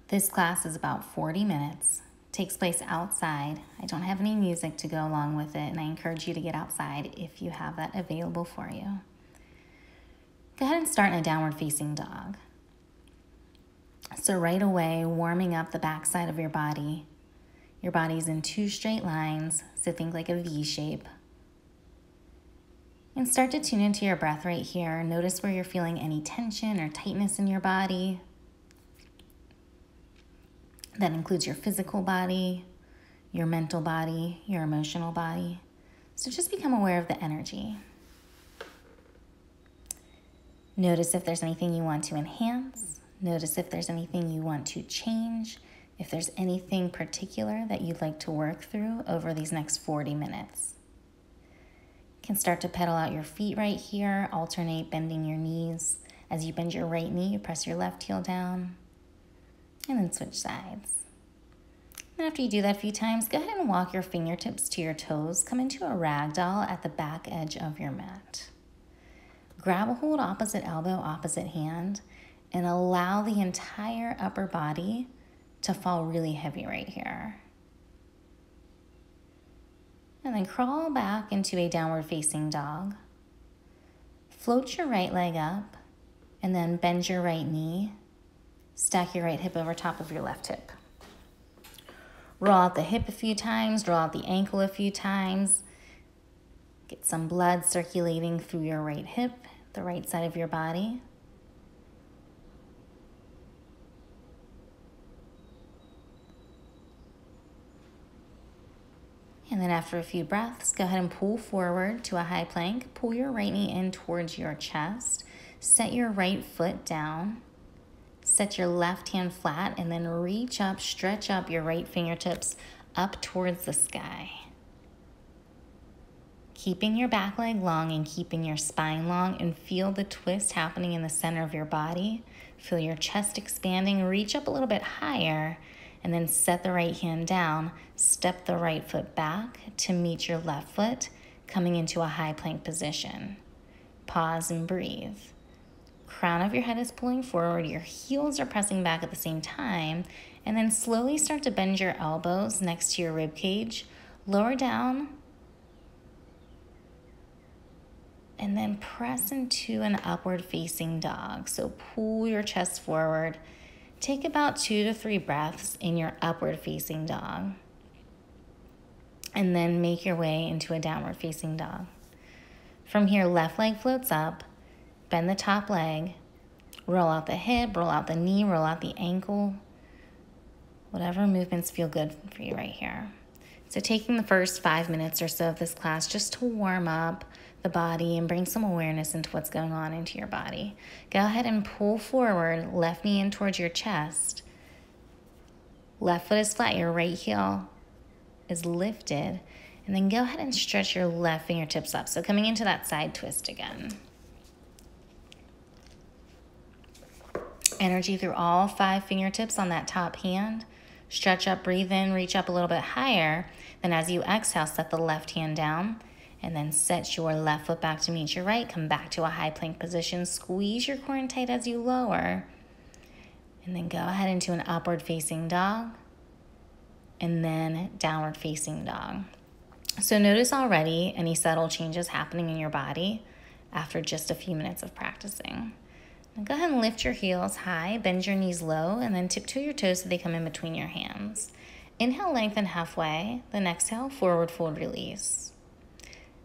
This class is about 40 minutes. Takes place outside. I don't have any music to go along with it, and I encourage you to get outside if you have that available for you. Go ahead and start in a downward facing dog. So right away, warming up the backside of your body. Your body's in 2 straight lines, so think like a V shape. And start to tune into your breath right here. Notice where you're feeling any tension or tightness in your body. That includes your physical body, your mental body, your emotional body. So just become aware of the energy. Notice if there's anything you want to enhance. Notice if there's anything you want to change. If there's anything particular that you'd like to work through over these next 40 minutes. You can start to pedal out your feet right here. Alternate bending your knees. As you bend your right knee, you press your left heel down. And then switch sides. And after you do that a few times, go ahead and walk your fingertips to your toes. Come into a ragdoll at the back edge of your mat. Grab a hold opposite elbow, opposite hand, and allow the entire upper body to fall really heavy right here. And then crawl back into a downward facing dog. Float your right leg up, and then bend your right knee. Stack your right hip over top of your left hip. Roll out the hip a few times, roll out the ankle a few times. Get some blood circulating through your right hip, the right side of your body. And then after a few breaths, go ahead and pull forward to a high plank. Pull your right knee in towards your chest. Set your right foot down. Set your left hand flat and then reach up, stretch up your right fingertips up towards the sky. Keeping your back leg long and keeping your spine long, and feel the twist happening in the center of your body. Feel your chest expanding. Reach up a little bit higher and then set the right hand down. Step the right foot back to meet your left foot, coming into a high plank position. Pause and breathe. Crown of your head is pulling forward, your heels are pressing back at the same time, and then slowly start to bend your elbows next to your rib cage, lower down, and then press into an upward facing dog. So pull your chest forward. Take about 2 to 3 breaths in your upward facing dog, and then make your way into a downward facing dog. From here, left leg floats up. Bend the top leg, roll out the hip, roll out the knee, roll out the ankle. Whatever movements feel good for you right here. So taking the first 5 minutes or so of this class just to warm up the body and bring some awareness into what's going on into your body. Go ahead and pull forward, left knee in towards your chest. Left foot is flat, your right heel is lifted. And then go ahead and stretch your left fingertips up. So coming into that side twist again. Energy through all 5 fingertips on that top hand. Stretch up, breathe in, reach up a little bit higher. Then as you exhale, set the left hand down and then set your left foot back to meet your right. Come back to a high plank position. Squeeze your core in tight as you lower. And then go ahead into an upward facing dog and then downward facing dog. So notice already any subtle changes happening in your body after just a few minutes of practicing. Now go ahead and lift your heels high, bend your knees low, and then tiptoe your toes so they come in between your hands. Inhale, lengthen halfway. Then exhale, forward fold, release.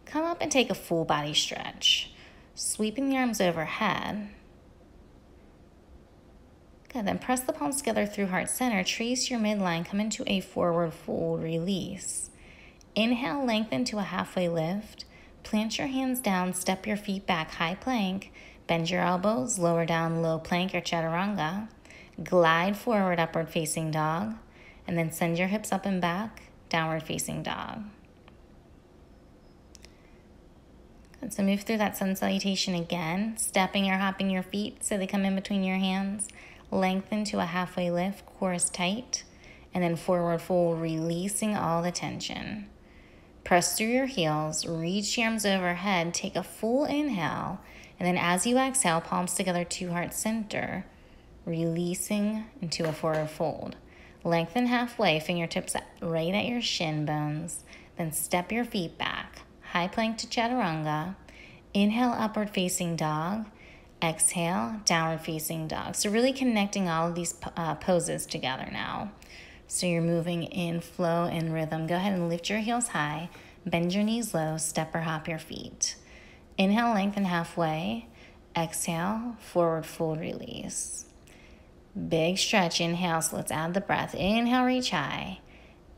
Come up and take a full body stretch. Sweeping the arms overhead. Good, then press the palms together through heart center. Trace your midline, come into a forward fold, release. Inhale, lengthen to a halfway lift. Plant your hands down, step your feet back, high plank. Bend your elbows, lower down, low plank or chaturanga. Glide forward, upward facing dog. And then send your hips up and back, downward facing dog. Good, so move through that sun salutation again, stepping or hopping your feet so they come in between your hands. Lengthen to a halfway lift, core is tight. And then forward fold, releasing all the tension. Press through your heels, reach your arms overhead, take a full inhale. And then as you exhale, palms together to heart center. releasing into a forward fold. Lengthen halfway, fingertips right at your shin bones, then step your feet back. High plank to chaturanga. Inhale, upward facing dog. Exhale, downward facing dog. So really connecting all of these poses together now. So you're moving in flow and rhythm. Go ahead and lift your heels high, bend your knees low, step or hop your feet. Inhale, lengthen halfway. Exhale, forward fold, release. Big stretch, inhale, so let's add the breath. Inhale, reach high.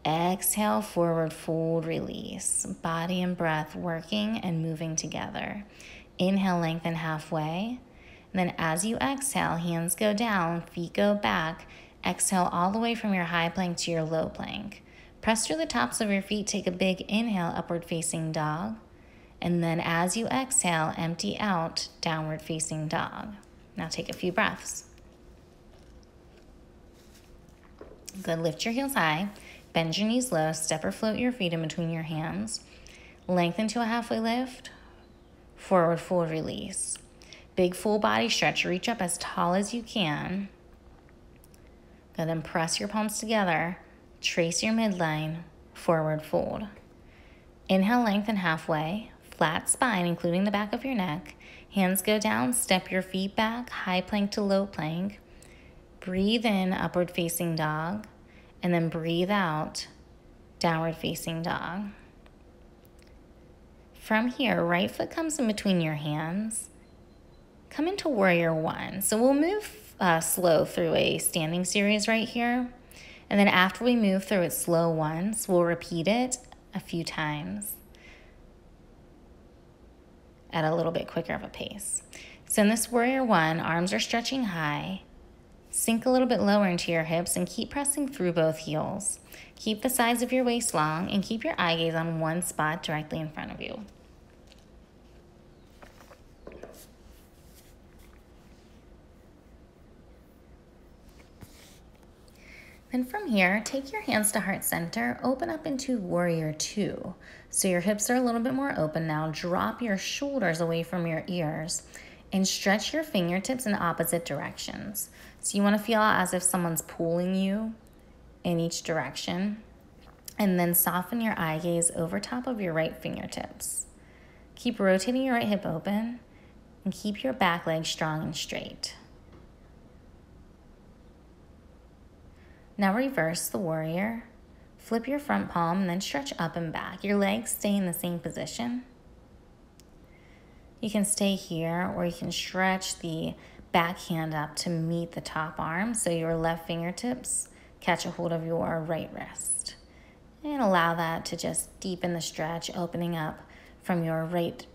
Exhale, forward fold, release. Body and breath working and moving together. Inhale, lengthen halfway. Then as you exhale, hands go down, feet go back. Exhale all the way from your high plank to your low plank. Press through the tops of your feet, take a big inhale, upward facing dog. And then as you exhale, empty out, downward facing dog. Now take a few breaths. Good, lift your heels high, bend your knees low, step or float your feet in between your hands. Lengthen to a halfway lift, forward fold, release. Big full body stretch, reach up as tall as you can. Go then press your palms together, trace your midline, forward fold. Inhale, lengthen halfway, flat spine including the back of your neck. Hands go down, step your feet back, high plank to low plank. Breathe in, upward facing dog, and then breathe out, downward facing dog. From here, right foot comes in between your hands. Come into warrior one. So we'll move slow through a standing series right here. And then after we move through it slow once, we'll repeat it a few times at a little bit quicker of a pace. So in this warrior one, arms are stretching high. Sink a little bit lower into your hips and keep pressing through both heels. Keep the sides of your waist long and keep your eye gaze on one spot directly in front of you. Then from here, take your hands to heart center, open up into warrior two. So your hips are a little bit more open now. Drop your shoulders away from your ears and stretch your fingertips in opposite directions. So you want to feel as if someone's pulling you in each direction. And then soften your eye gaze over top of your right fingertips. Keep rotating your right hip open and keep your back leg strong and straight. Now reverse the warrior. Flip your front palm and then stretch up and back. Your legs stay in the same position. You can stay here or you can stretch the back hand up to meet the top arm so your left fingertips catch a hold of your right wrist. And allow that to just deepen the stretch, opening up from your right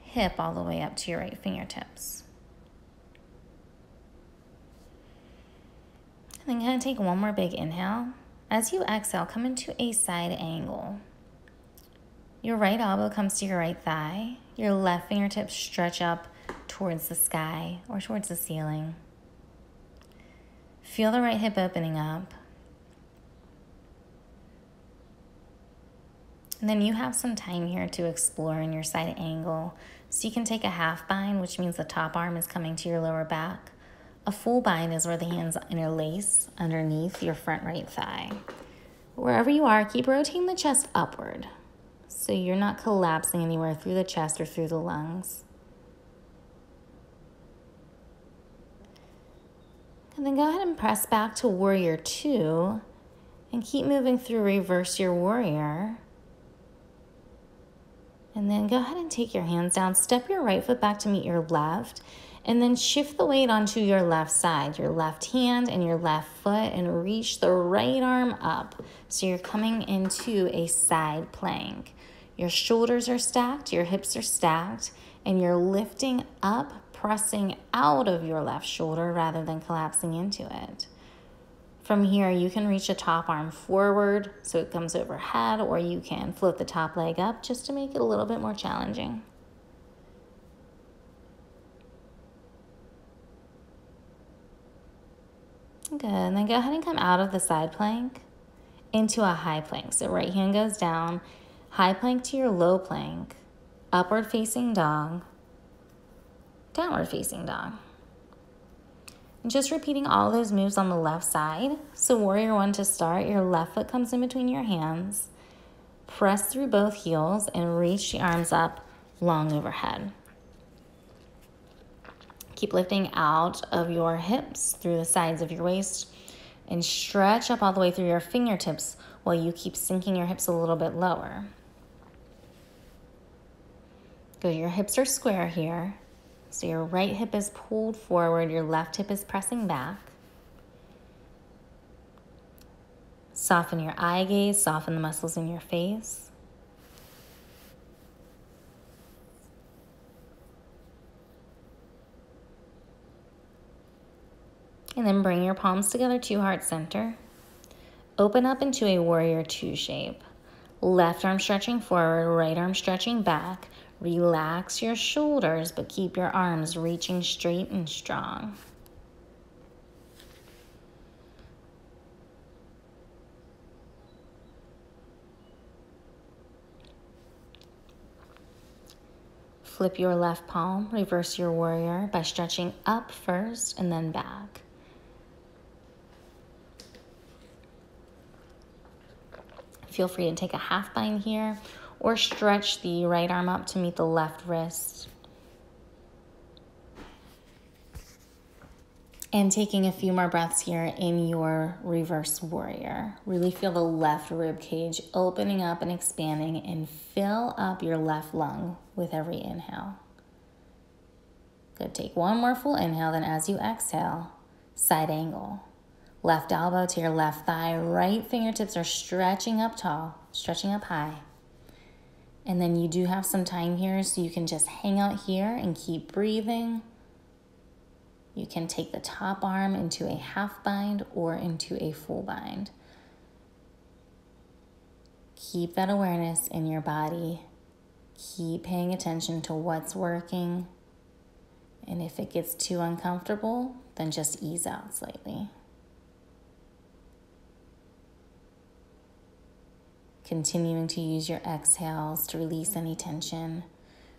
hip all the way up to your right fingertips. And then take one more big inhale. As you exhale, come into a side angle. Your right elbow comes to your right thigh. Your left fingertips stretch up towards the sky or towards the ceiling. Feel the right hip opening up. And then you have some time here to explore in your side angle. So you can take a half bind, which means the top arm is coming to your lower back. A full bind is where the hands interlace underneath your front right thigh. Wherever you are, keep rotating the chest upward so you're not collapsing anywhere through the chest or through the lungs. And then go ahead and press back to warrior two and keep moving through reverse your warrior. And then go ahead and take your hands down, step your right foot back to meet your left, and then shift the weight onto your left side, your left hand and your left foot, and reach the right arm up. So you're coming into a side plank. Your shoulders are stacked, your hips are stacked, and you're lifting up, pressing out of your left shoulder rather than collapsing into it. From here, you can reach the top arm forward so it comes overhead, or you can float the top leg up just to make it a little bit more challenging. Good, and then go ahead and come out of the side plank into a high plank. So right hand goes down, high plank to your low plank, upward facing dog, downward facing dog. Just repeating all those moves on the left side. So warrior one to start, your left foot comes in between your hands. Press through both heels and reach the arms up long overhead. Keep lifting out of your hips through the sides of your waist and stretch up all the way through your fingertips while you keep sinking your hips a little bit lower. Good, your hips are square here. So your right hip is pulled forward, your left hip is pressing back. Soften your eye gaze, soften the muscles in your face. And then bring your palms together to heart center. Open up into a warrior two shape. Left arm stretching forward, right arm stretching back. Relax your shoulders, but keep your arms reaching straight and strong. Flip your left palm, reverse your warrior by stretching up first and then back. Feel free to take a half bind here or stretch the right arm up to meet the left wrist. And taking a few more breaths here in your reverse warrior. Really feel the left rib cage opening up and expanding, and fill up your left lung with every inhale. Good, take one more full inhale, then as you exhale, side angle. Left elbow to your left thigh, right fingertips are stretching up tall, stretching up high. And then you do have some time here, so you can just hang out here and keep breathing. You can take the top arm into a half bind or into a full bind. Keep that awareness in your body. Keep paying attention to what's working. And if it gets too uncomfortable, then just ease out slightly. Continuing to use your exhales to release any tension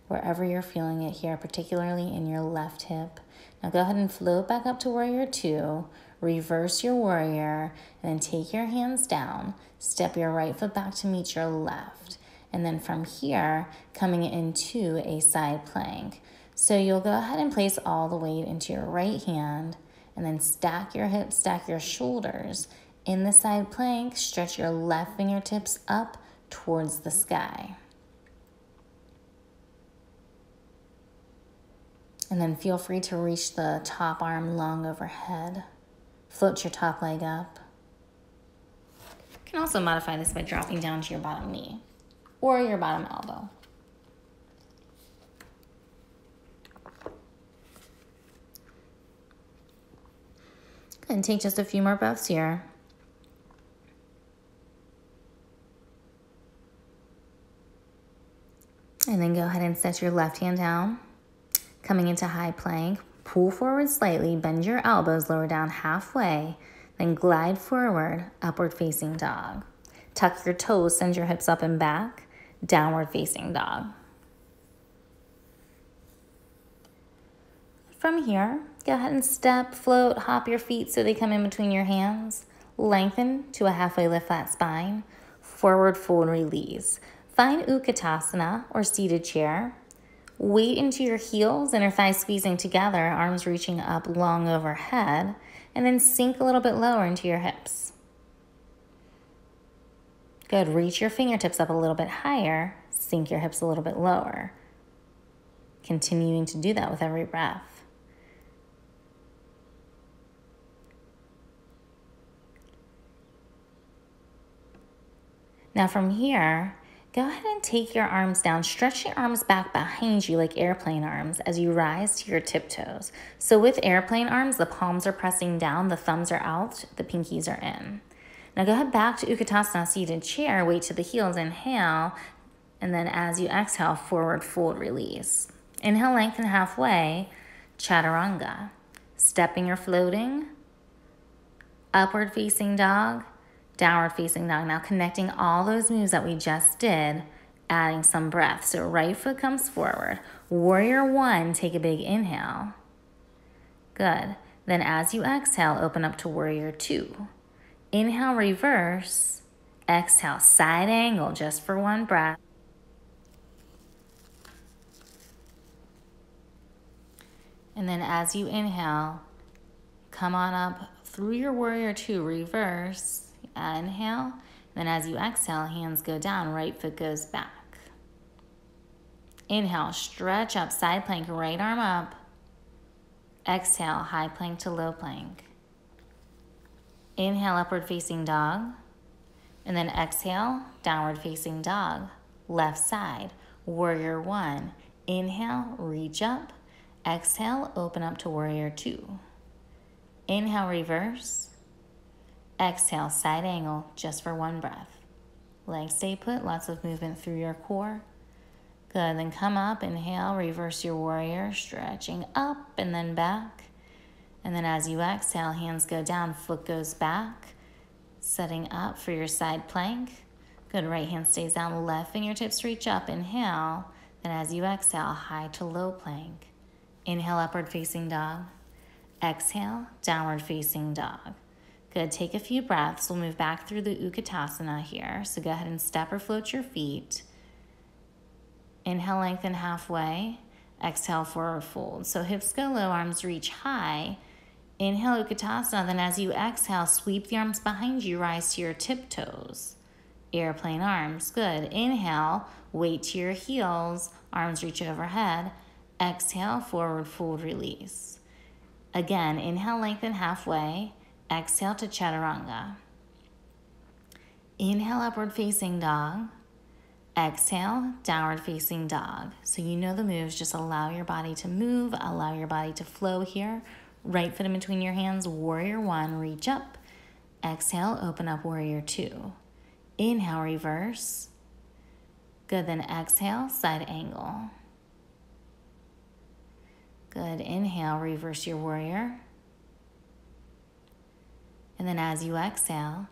wherever you're feeling it here, particularly in your left hip. Now go ahead and float back up to warrior two, reverse your warrior, and then take your hands down, step your right foot back to meet your left. And then from here, coming into a side plank. So you'll go ahead and place all the weight into your right hand, and then stack your hips, stack your shoulders. In the side plank, stretch your left fingertips up towards the sky. And then feel free to reach the top arm long overhead. Float your top leg up. You can also modify this by dropping down to your bottom knee or your bottom elbow. And take just a few more breaths here. And then go ahead and set your left hand down. Coming into high plank, pull forward slightly, bend your elbows, lower down halfway, then glide forward, upward facing dog. Tuck your toes, send your hips up and back, downward facing dog. From here, go ahead and step, float, hop your feet so they come in between your hands. Lengthen to a halfway lift flat spine, forward fold release. Find Utkatasana or seated chair. Weight into your heels, inner thighs squeezing together, arms reaching up long overhead, and then sink a little bit lower into your hips. Good, reach your fingertips up a little bit higher, sink your hips a little bit lower. Continuing to do that with every breath. Now from here, go ahead and take your arms down. Stretch your arms back behind you like airplane arms as you rise to your tiptoes. So with airplane arms, the palms are pressing down, the thumbs are out, the pinkies are in. Now go ahead back to Utkatasana, seated chair, weight to the heels, inhale, and then as you exhale, forward fold release. Inhale, lengthen halfway, Chaturanga. Stepping or floating, upward facing dog, downward facing dog. Now connecting all those moves that we just did, adding some breath. So right foot comes forward. Warrior one, take a big inhale. Good. Then as you exhale, open up to warrior two. Inhale, reverse. Exhale, side angle just for one breath. And then as you inhale, come on up through your warrior two, reverse. Inhale. Then as you exhale, hands go down, right foot goes back. Inhale, stretch up, side plank, right arm up. Exhale, high plank to low plank. Inhale, upward facing dog. And then exhale, downward facing dog. Left side, warrior one. Inhale, reach up. Exhale, open up to warrior two. Inhale, reverse. Exhale, side angle, just for one breath. Legs stay put, lots of movement through your core. Good, then come up, inhale, reverse your warrior, stretching up and then back. And then as you exhale, hands go down, foot goes back. Setting up for your side plank. Good, right hand stays down, left fingertips reach up, inhale. Then as you exhale, high to low plank. Inhale, upward facing dog. Exhale, downward facing dog. Good, take a few breaths. We'll move back through the Utkatasana here. So go ahead and step or float your feet. Inhale, lengthen halfway. Exhale, forward fold. So hips go low, arms reach high. Inhale, Utkatasana. Then as you exhale, sweep the arms behind you, rise to your tiptoes. Airplane arms, good. Inhale, weight to your heels, arms reach overhead. Exhale, forward fold, release. Again, inhale, lengthen halfway. Exhale to chaturanga. Inhale, upward facing dog. Exhale, downward facing dog. So you know the moves, just allow your body to move, allow your body to flow here. Right foot in between your hands, warrior one, reach up. Exhale, open up, warrior two. Inhale, reverse. Good, then exhale, side angle. Good, inhale, reverse your warrior. And then as you exhale,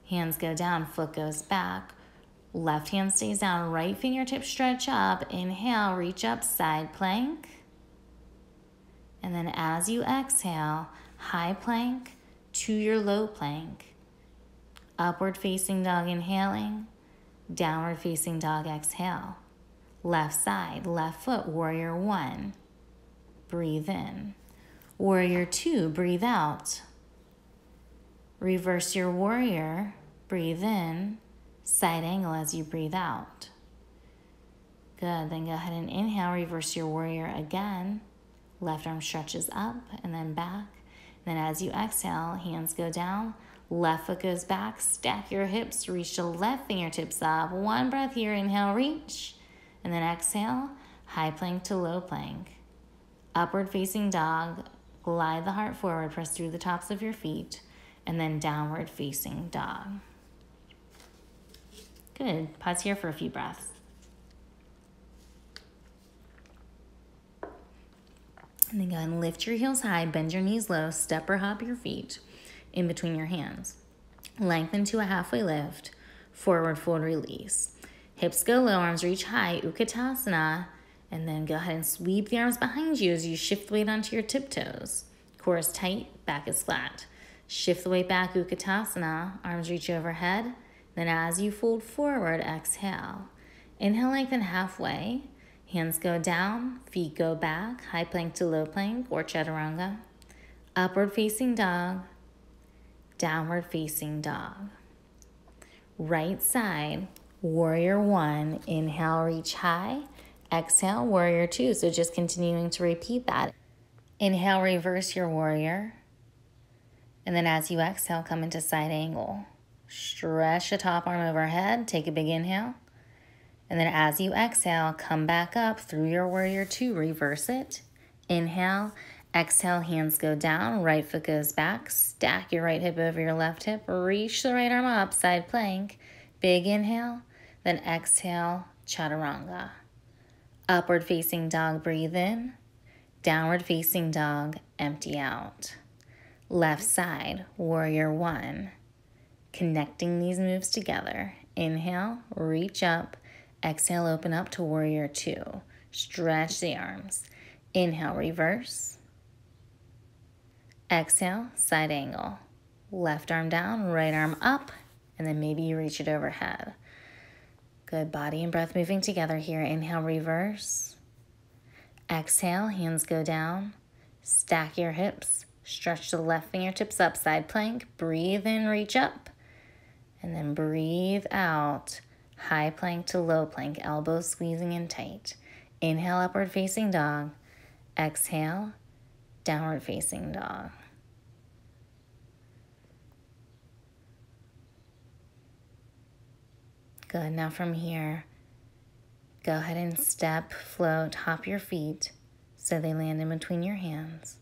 hands go down, foot goes back. Left hand stays down, right fingertips stretch up. Inhale, reach up, side plank. And then as you exhale, high plank to your low plank. Upward facing dog inhaling, downward facing dog exhale. Left side, left foot, warrior one. Breathe in. Warrior two, breathe out. Reverse your warrior, breathe in, side angle as you breathe out. Good, then go ahead and inhale, reverse your warrior again. Left arm stretches up and then back. Then as you exhale, hands go down, left foot goes back, stack your hips, reach the left fingertips up. One breath here, inhale, reach. And then exhale, high plank to low plank. Upward facing dog, glide the heart forward, press through the tops of your feet. And then downward facing dog. Good, pause here for a few breaths. And then go ahead and lift your heels high, bend your knees low, step or hop your feet in between your hands. Lengthen to a halfway lift, forward fold release. Hips go low, arms reach high, Utkatasana. And then go ahead and sweep the arms behind you as you shift the weight onto your tiptoes. Core is tight, back is flat. Shift the weight back, Utkatasana, arms reach overhead. Then as you fold forward, exhale. Inhale, lengthen halfway. Hands go down, feet go back, high plank to low plank or chaturanga. Upward facing dog, downward facing dog. Right side, warrior one. Inhale, reach high. Exhale, warrior two. So just continuing to repeat that. Inhale, reverse your warrior. And then as you exhale, come into side angle. Stretch the top arm overhead. Take a big inhale. And then as you exhale, come back up through your warrior two. Reverse it. Inhale. Exhale, hands go down. Right foot goes back. Stack your right hip over your left hip. Reach the right arm up. Side plank. Big inhale. Then exhale, chaturanga. Upward facing dog, breathe in. Downward facing dog, empty out. Left side, warrior one. Connecting these moves together. Inhale, reach up. Exhale, open up to warrior two. Stretch the arms. Inhale, reverse. Exhale, side angle. Left arm down, right arm up, and then maybe you reach it overhead. Good, body and breath moving together here. Inhale, reverse. Exhale, hands go down. Stack your hips. Stretch the left fingertips up, side plank. Breathe in, reach up. And then breathe out. High plank to low plank, elbows squeezing in tight. Inhale, upward facing dog. Exhale, downward facing dog. Good, now from here, go ahead and step, float, hop your feet so they land in between your hands.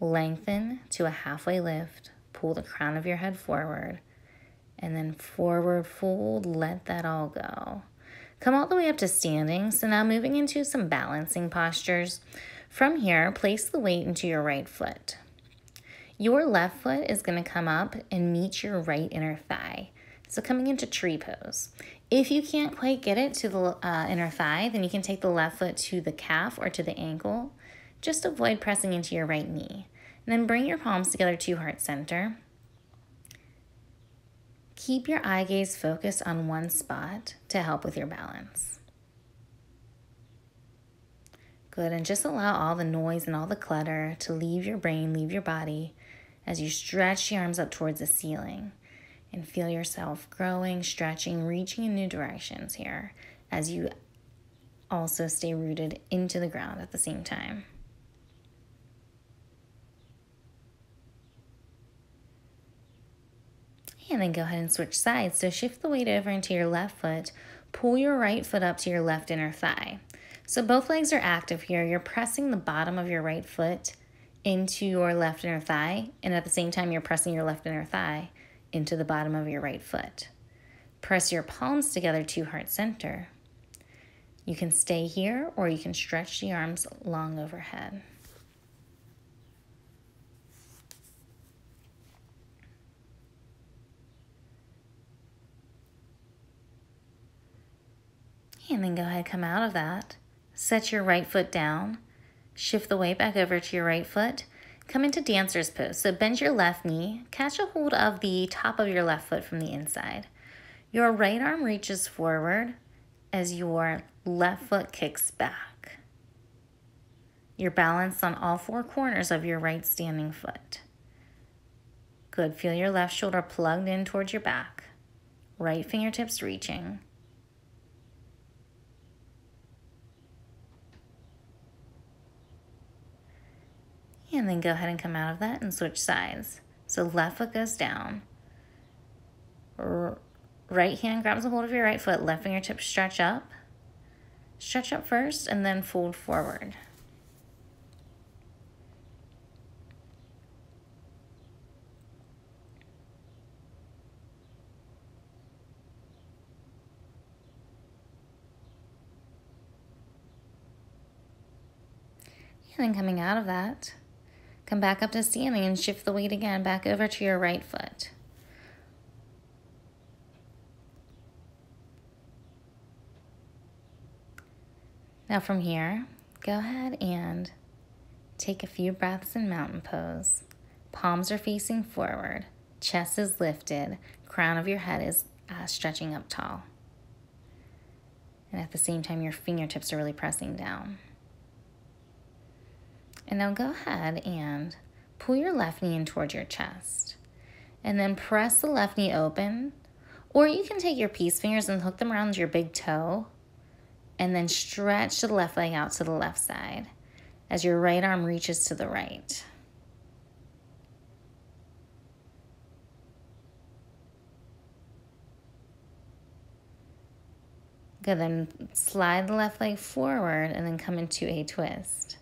Lengthen to a halfway lift, pull the crown of your head forward, and then forward fold, let that all go. Come all the way up to standing. So now moving into some balancing postures. From here, place the weight into your right foot. Your left foot is going to come up and meet your right inner thigh. So coming into tree pose. If you can't quite get it to the inner thigh, then you can take the left foot to the calf or to the ankle. Just avoid pressing into your right knee. And then bring your palms together to heart center. Keep your eye gaze focused on one spot to help with your balance. Good, and just allow all the noise and all the clutter to leave your brain, leave your body as you stretch the arms up towards the ceiling and feel yourself growing, stretching, reaching in new directions here as you also stay rooted into the ground at the same time. And then go ahead and switch sides. So shift the weight over into your left foot. Pull your right foot up to your left inner thigh. So both legs are active here. You're pressing the bottom of your right foot into your left inner thigh. And at the same time, you're pressing your left inner thigh into the bottom of your right foot. Press your palms together to heart center. You can stay here or you can stretch the arms long overhead. And then go ahead, come out of that. Set your right foot down. Shift the weight back over to your right foot. Come into dancer's pose. So bend your left knee. Catch a hold of the top of your left foot from the inside. Your right arm reaches forward as your left foot kicks back. You're balanced on all four corners of your right standing foot. Good. Feel your left shoulder plugged in towards your back. Right fingertips reaching. And then go ahead and come out of that and switch sides. So left foot goes down. Right hand grabs a hold of your right foot. Left fingertips stretch up. Stretch up first and then fold forward. And then coming out of that, come back up to standing and shift the weight again back over to your right foot. Now from here, go ahead and take a few breaths in mountain pose. Palms are facing forward, chest is lifted, crown of your head is stretching up tall. And at the same time, your fingertips are really pressing down. And now go ahead and pull your left knee in towards your chest. And then press the left knee open. Or you can take your peace fingers and hook them around your big toe. And then stretch the left leg out to the left side as your right arm reaches to the right. Good, then slide the left leg forward and then come into a twist.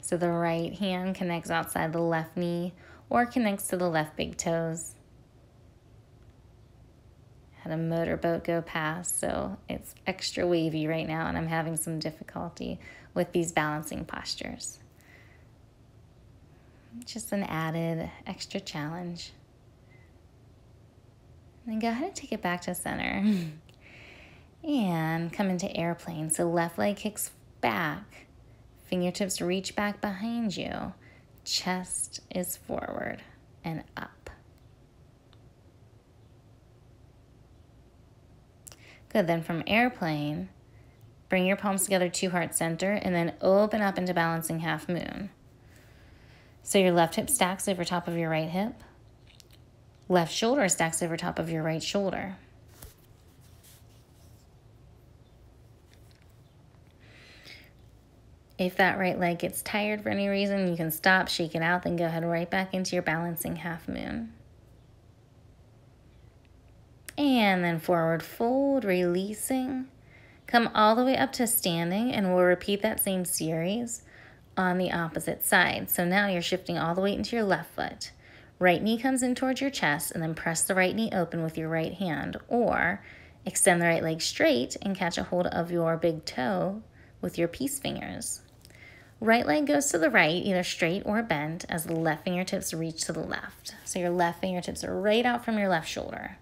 So the right hand connects outside the left knee or connects to the left big toes. Had a motorboat go past, so it's extra wavy right now, and I'm having some difficulty with these balancing postures. Just an added extra challenge. Then go ahead and take it back to center. And come into airplane. So left leg kicks back. Fingertips reach back behind you. Chest is forward and up. Good, then from airplane, bring your palms together to heart center and then open up into balancing half moon. So your left hip stacks over top of your right hip. Left shoulder stacks over top of your right shoulder. If that right leg gets tired for any reason, you can stop, shake it out, then go ahead right back into your balancing half moon. And then forward fold, releasing. Come all the way up to standing, and we'll repeat that same series on the opposite side. So now you're shifting all the weight into your left foot. Right knee comes in towards your chest, and then press the right knee open with your right hand, or extend the right leg straight and catch a hold of your big toe with your peace fingers. Right leg goes to the right, either straight or bent, as the left fingertips reach to the left. So your left fingertips are right out from your left shoulder.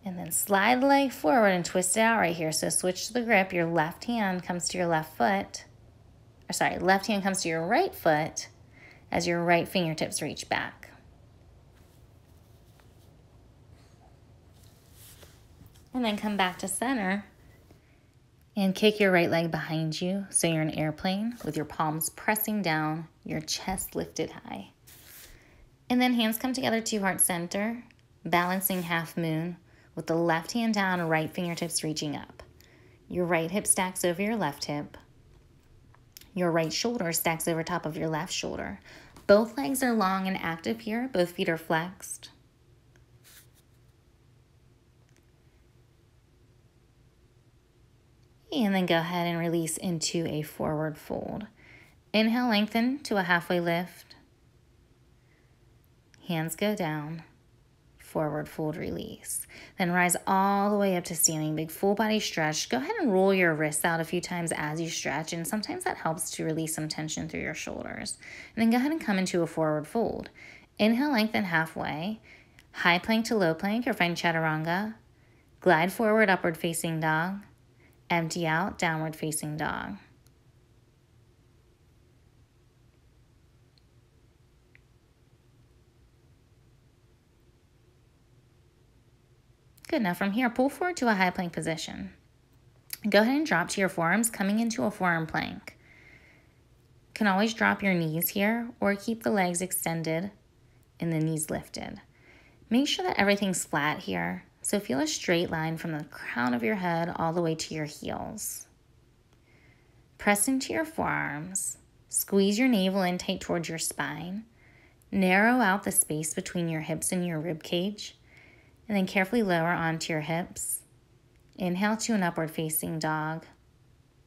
And then slide the leg forward and twist it out right here. So switch to the grip. Your left hand comes to your left foot. Or sorry, left hand comes to your right foot as your right fingertips reach back. And then come back to center. And kick your right leg behind you so you're in airplane with your palms pressing down, your chest lifted high. And then hands come together to heart center, balancing half moon with the left hand down, right fingertips reaching up. Your right hip stacks over your left hip. Your right shoulder stacks over top of your left shoulder. Both legs are long and active here. Both feet are flexed. And then go ahead and release into a forward fold. Inhale, lengthen to a halfway lift. Hands go down. Forward fold, release. Then rise all the way up to standing. Big full body stretch. Go ahead and roll your wrists out a few times as you stretch, and sometimes that helps to release some tension through your shoulders. And then go ahead and come into a forward fold. Inhale, lengthen halfway. High plank to low plank, or find chaturanga. Glide forward, upward facing dog. Empty out, downward facing dog. Good, now from here, pull forward to a high plank position. Go ahead and drop to your forearms, coming into a forearm plank. You can always drop your knees here or keep the legs extended and the knees lifted. Make sure that everything's flat here. So feel a straight line from the crown of your head all the way to your heels. Press into your forearms. Squeeze your navel in tight towards your spine. Narrow out the space between your hips and your rib cage. And then carefully lower onto your hips. Inhale to an upward facing dog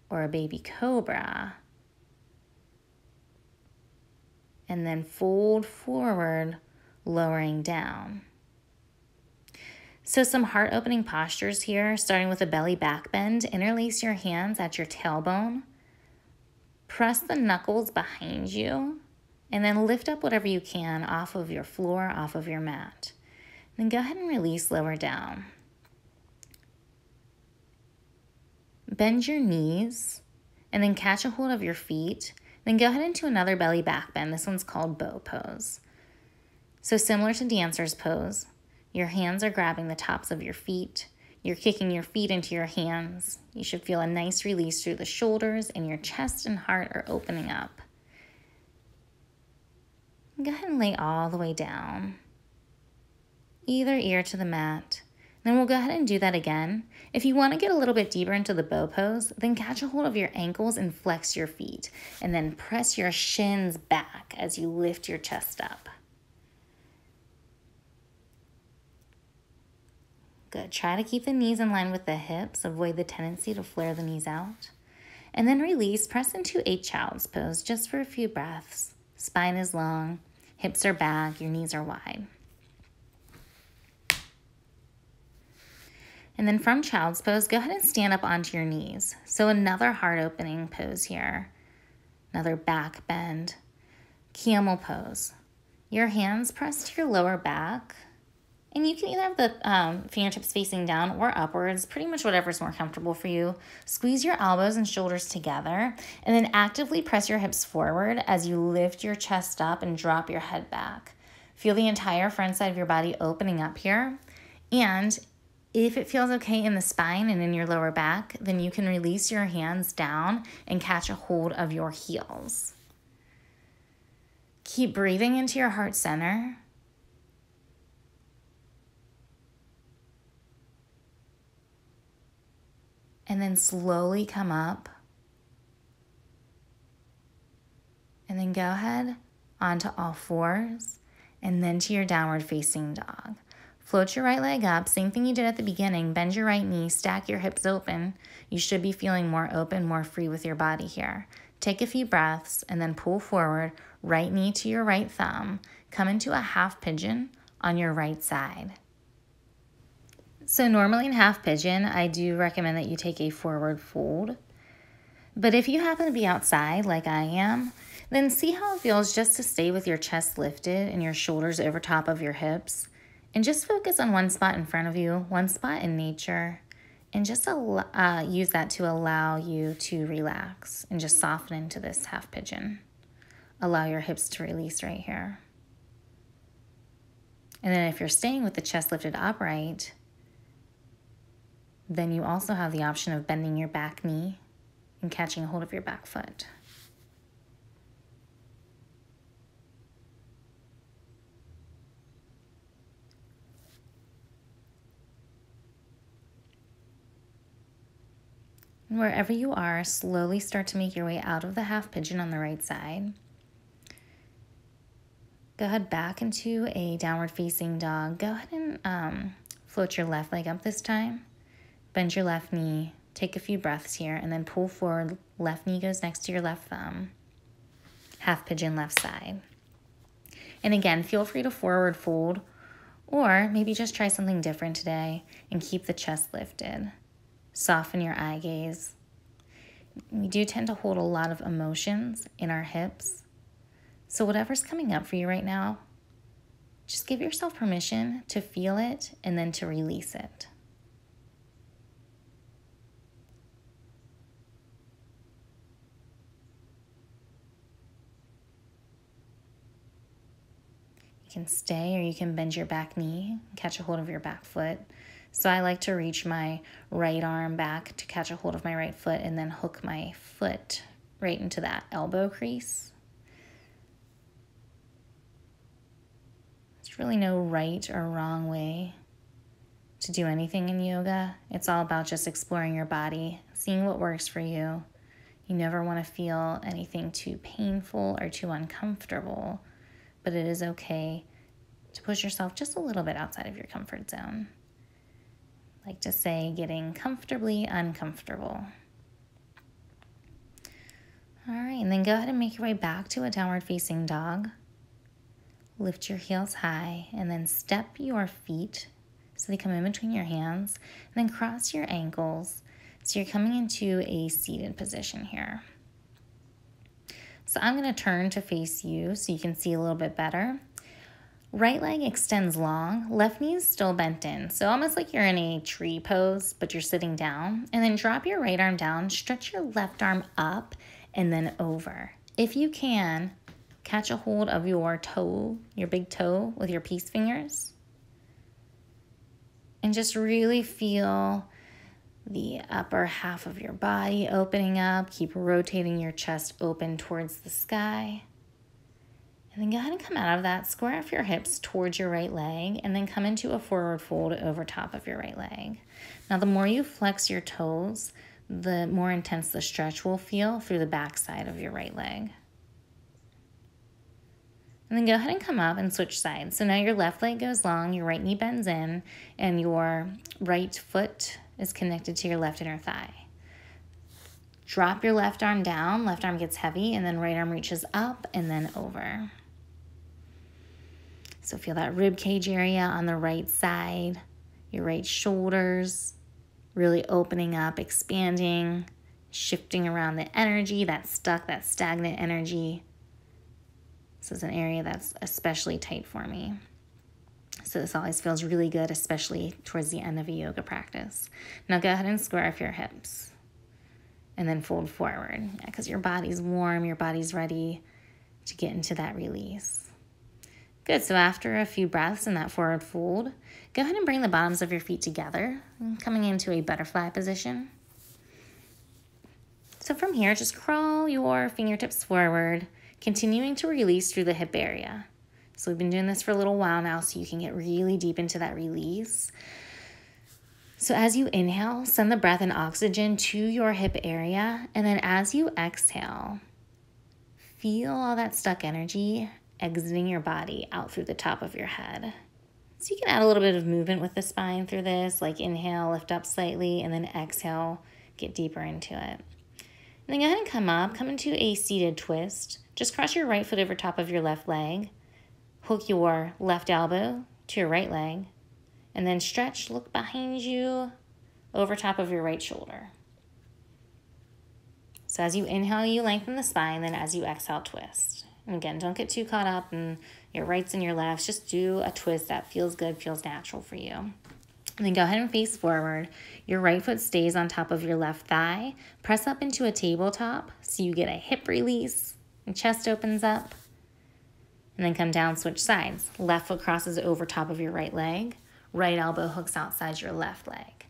or a baby cobra. And then fold forward, lowering down. So some heart-opening postures here, starting with a belly back bend. Interlace your hands at your tailbone. Press the knuckles behind you, and then lift up whatever you can off of your floor, off of your mat. Then go ahead and release, lower down. Bend your knees, and then catch a hold of your feet. Then go ahead into another belly back bend. This one's called bow pose. So similar to dancer's pose, your hands are grabbing the tops of your feet. You're kicking your feet into your hands. You should feel a nice release through the shoulders, and your chest and heart are opening up. Go ahead and lay all the way down, either ear to the mat. Then we'll go ahead and do that again. If you want to get a little bit deeper into the bow pose, then catch a hold of your ankles and flex your feet, and then press your shins back as you lift your chest up. Good. Try to keep the knees in line with the hips. Avoid the tendency to flare the knees out. And then release. Press into a child's pose just for a few breaths. Spine is long. Hips are back. Your knees are wide. And then from child's pose, go ahead and stand up onto your knees. So another heart opening pose here. Another back bend. Camel pose. Your hands press to your lower back. And you can either have the fingertips facing down or upwards, pretty much whatever's more comfortable for you. Squeeze your elbows and shoulders together, and then actively press your hips forward as you lift your chest up and drop your head back. Feel the entire front side of your body opening up here. And if it feels okay in the spine and in your lower back, then you can release your hands down and catch a hold of your heels. Keep breathing into your heart center. And then slowly come up. And then go ahead onto all fours and then to your downward facing dog. Float your right leg up, same thing you did at the beginning. Bend your right knee, stack your hips open. You should be feeling more open, more free with your body here. Take a few breaths and then pull forward, right knee to your right thumb. Come into a half pigeon on your right side. So normally in half pigeon, I do recommend that you take a forward fold. But if you happen to be outside like I am, then see how it feels just to stay with your chest lifted and your shoulders over top of your hips. And just focus on one spot in front of you, one spot in nature, and just use that to allow you to relax and just soften into this half pigeon. Allow your hips to release right here. And then if you're staying with the chest lifted upright, then you also have the option of bending your back knee and catching a hold of your back foot. And wherever you are, slowly start to make your way out of the half pigeon on the right side. Go ahead back into a downward facing dog. Go ahead and float your left leg up this time. Bend your left knee. Take a few breaths here and then pull forward. Left knee goes next to your left thumb. Half pigeon left side. And again, feel free to forward fold or maybe just try something different today and keep the chest lifted. Soften your eye gaze. We do tend to hold a lot of emotions in our hips. So whatever's coming up for you right now, just give yourself permission to feel it and then to release it. You can stay or you can bend your back knee, catch a hold of your back foot. So I like to reach my right arm back to catch a hold of my right foot and then hook my foot right into that elbow crease. There's really no right or wrong way to do anything in yoga. It's all about just exploring your body, seeing what works for you. You never want to feel anything too painful or too uncomfortable, but it is okay to push yourself just a little bit outside of your comfort zone. Like to say, getting comfortably uncomfortable. All right, and then go ahead and make your way back to a downward facing dog. Lift your heels high and then step your feet so they come in between your hands, and then cross your ankles so you're coming into a seated position here. So I'm going to turn to face you so you can see a little bit better. Right leg extends long, left knee is still bent in. So almost like you're in a tree pose, but you're sitting down. And then drop your right arm down, stretch your left arm up and then over. If you can, catch a hold of your toe, your big toe with your peace fingers. And just really feel the upper half of your body opening up. Keep rotating your chest open towards the sky. And then go ahead and come out of that, square off your hips towards your right leg, and then come into a forward fold over top of your right leg. Now, the more you flex your toes, the more intense the stretch will feel through the back side of your right leg. And then go ahead and come up and switch sides. So now your left leg goes long, your right knee bends in, and your right foot is connected to your left inner thigh. Drop your left arm down, left arm gets heavy, and then right arm reaches up and then over. So feel that rib cage area on the right side, your right shoulders, really opening up, expanding, shifting around the energy, that stuck, that stagnant energy. This is an area that's especially tight for me. So this always feels really good, especially towards the end of a yoga practice. Now go ahead and square off your hips and then fold forward, because your body's warm, your body's ready to get into that release. Good, so after a few breaths in that forward fold, go ahead and bring the bottoms of your feet together, coming into a butterfly position. So from here, just crawl your fingertips forward, continuing to release through the hip area. So we've been doing this for a little while now, so you can get really deep into that release. So as you inhale, send the breath and oxygen to your hip area, and then as you exhale, feel all that stuck energy exiting your body out through the top of your head. So you can add a little bit of movement with the spine through this, like inhale, lift up slightly, and then exhale, get deeper into it. And then go ahead and come into a seated twist. Just cross your right foot over top of your left leg, hook your left elbow to your right leg, and then stretch, look behind you, over top of your right shoulder. So as you inhale, you lengthen the spine, then as you exhale, twist. And again, don't get too caught up in your rights and your lefts. Just do a twist that feels good, feels natural for you. And then go ahead and face forward. Your right foot stays on top of your left thigh. Press up into a tabletop so you get a hip release and chest opens up. And then come down, switch sides. Left foot crosses over top of your right leg. Right elbow hooks outside your left leg.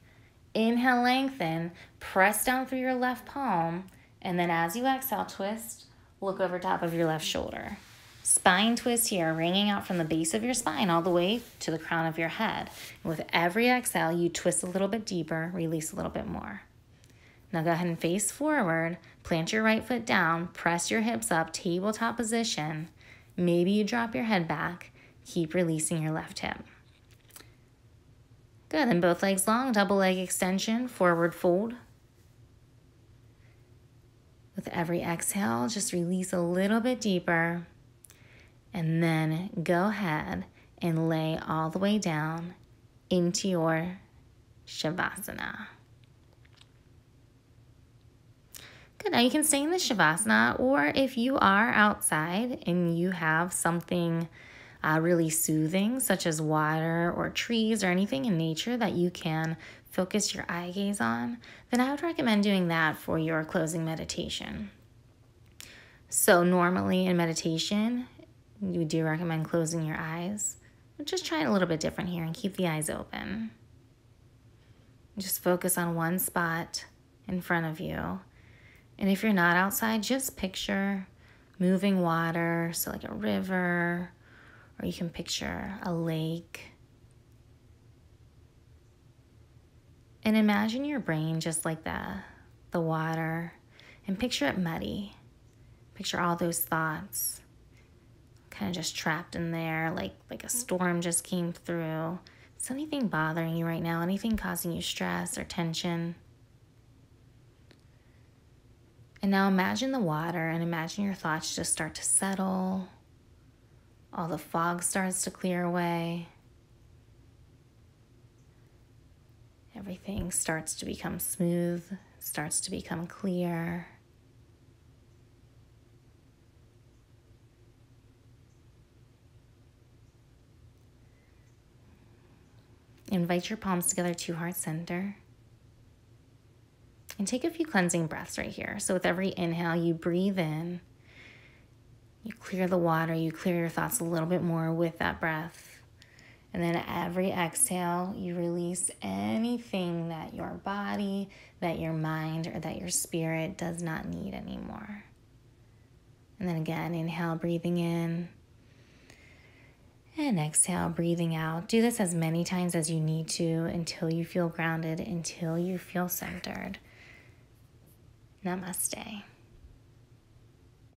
Inhale, lengthen. Press down through your left palm. And then as you exhale, twist. Look over top of your left shoulder. Spine twist here, ringing out from the base of your spine all the way to the crown of your head. And with every exhale, you twist a little bit deeper, release a little bit more. Now go ahead and face forward, plant your right foot down, press your hips up, tabletop position. Maybe you drop your head back, keep releasing your left hip. Good, then both legs long, double leg extension, forward fold. With every exhale, just release a little bit deeper, and then go ahead and lay all the way down into your Shavasana. Good, now you can stay in the Shavasana, or if you are outside and you have something really soothing, such as water or trees or anything in nature that you can focus your eye gaze on, then I would recommend doing that for your closing meditation. So normally in meditation, we do recommend closing your eyes, but just try it a little bit different here and keep the eyes open. Just focus on one spot in front of you. And if you're not outside, just picture moving water, so like a river, or you can picture a lake. And imagine your brain just like the water, and picture it muddy. Picture all those thoughts kind of just trapped in there, like a storm just came through. Is anything bothering you right now? Anything causing you stress or tension? And now imagine the water, and imagine your thoughts just start to settle. All the fog starts to clear away. Everything starts to become smooth, starts to become clear. Invite your palms together to heart center. And take a few cleansing breaths right here. So with every inhale, you breathe in. You clear the water, you clear your thoughts a little bit more with that breath. And then every exhale, you release anything that your body, that your mind, or that your spirit does not need anymore. And then again, inhale, breathing in. And exhale, breathing out. Do this as many times as you need to until you feel grounded, until you feel centered. Namaste.